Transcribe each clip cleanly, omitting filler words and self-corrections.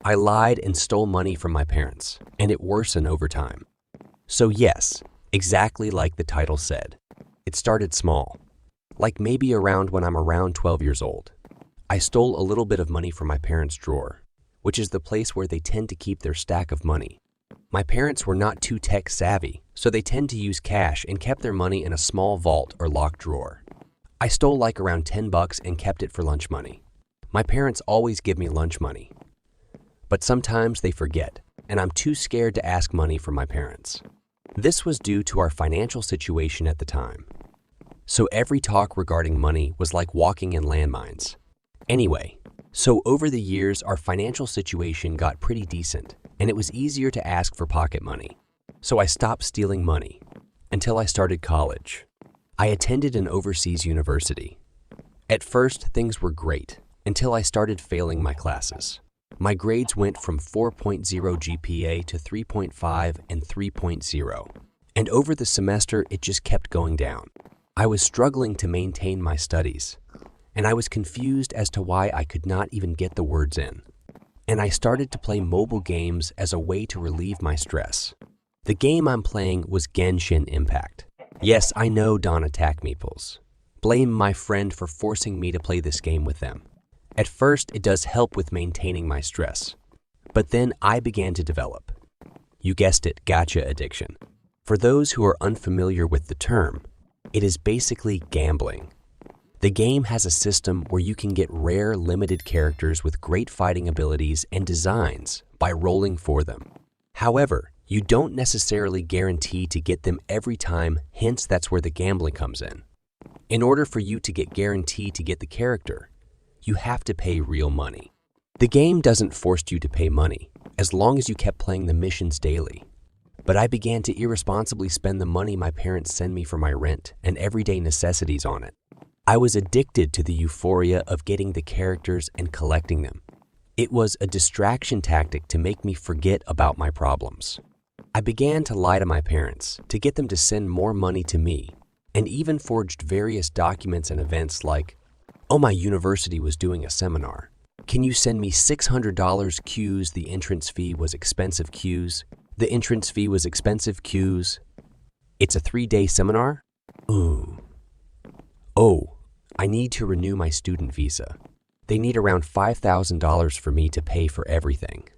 I lied and stole money from my parents, and it worsened over time. So yes, exactly like the title said, it started small, like maybe around when I'm around 12 years old. I stole a little bit of money from my parents' drawer, which is the place where they tend to keep their stack of money. My parents were not too tech savvy, so they tend to use cash and kept their money in a small vault or locked drawer. I stole like around $10 and kept it for lunch money. My parents always give me lunch money, but sometimes they forget, and I'm too scared to ask money from my parents. This was due to our financial situation at the time. So every talk regarding money was like walking in landmines. Anyway, so over the years, our financial situation got pretty decent, and it was easier to ask for pocket money. So I stopped stealing money until I started college. I attended an overseas university. At first, things were great until I started failing my classes. My grades went from 4.0 GPA to 3.5 and 3.0. And over the semester, it just kept going down. I was struggling to maintain my studies, and I was confused as to why I could not even get the words in. And I started to play mobile games as a way to relieve my stress. The game I'm playing was Genshin Impact. Yes, I know, Don't Attack Meeples. Blame my friend for forcing me to play this game with them. At first, it does help with maintaining my stress. But then I began to develop, you guessed it, gacha addiction. For those who are unfamiliar with the term, it is basically gambling. The game has a system where you can get rare, limited characters with great fighting abilities and designs by rolling for them. However, you don't necessarily guarantee to get them every time, hence that's where the gambling comes in. In order for you to get guaranteed to get the character, you have to pay real money. The game doesn't force you to pay money, as long as you kept playing the missions daily. But I began to irresponsibly spend the money my parents send me for my rent and everyday necessities on it. I was addicted to the euphoria of getting the characters and collecting them. It was a distraction tactic to make me forget about my problems. I began to lie to my parents to get them to send more money to me, and even forged various documents and events like, oh, my university was doing a seminar. Can you send me $600 Qs? The entrance fee was expensive Qs. The entrance fee was expensive Qs. It's a 3-day seminar? Ooh. Oh, I need to renew my student visa. They need around $5,000 for me to pay for everything.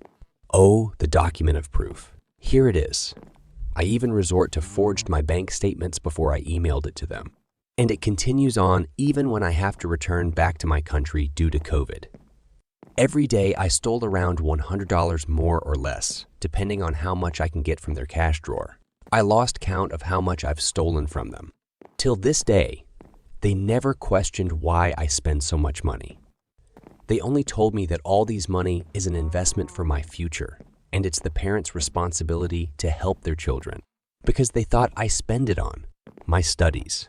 Oh, the document of proof. Here it is. I even resort to forged my bank statements before I emailed it to them. And it continues on even when I have to return back to my country due to COVID. Every day I stole around $100 more or less, depending on how much I can get from their cash drawer. I lost count of how much I've stolen from them. Till this day, they never questioned why I spend so much money. They only told me that all these money is an investment for my future, and it's the parents' responsibility to help their children, because they thought I spend it on my studies.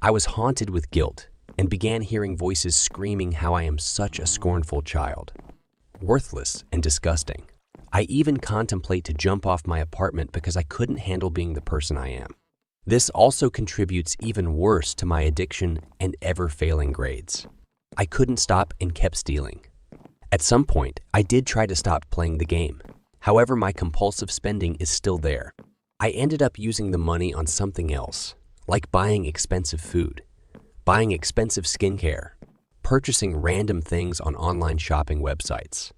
I was haunted with guilt and began hearing voices screaming how I am such a scornful child, worthless and disgusting. I even contemplate to jump off my apartment because I couldn't handle being the person I am. This also contributes even worse to my addiction and ever-failing grades. I couldn't stop and kept stealing. At some point, I did try to stop playing the game. However, my compulsive spending is still there. I ended up using the money on something else, like buying expensive food, buying expensive skincare, purchasing random things on online shopping websites.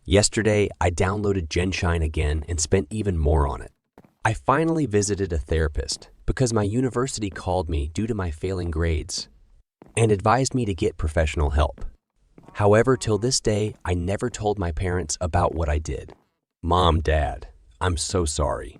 Yesterday, I downloaded Genshin again and spent even more on it. I finally visited a therapist because my university called me due to my failing grades and advised me to get professional help. However, till this day, I never told my parents about what I did. Mom, Dad, I'm so sorry.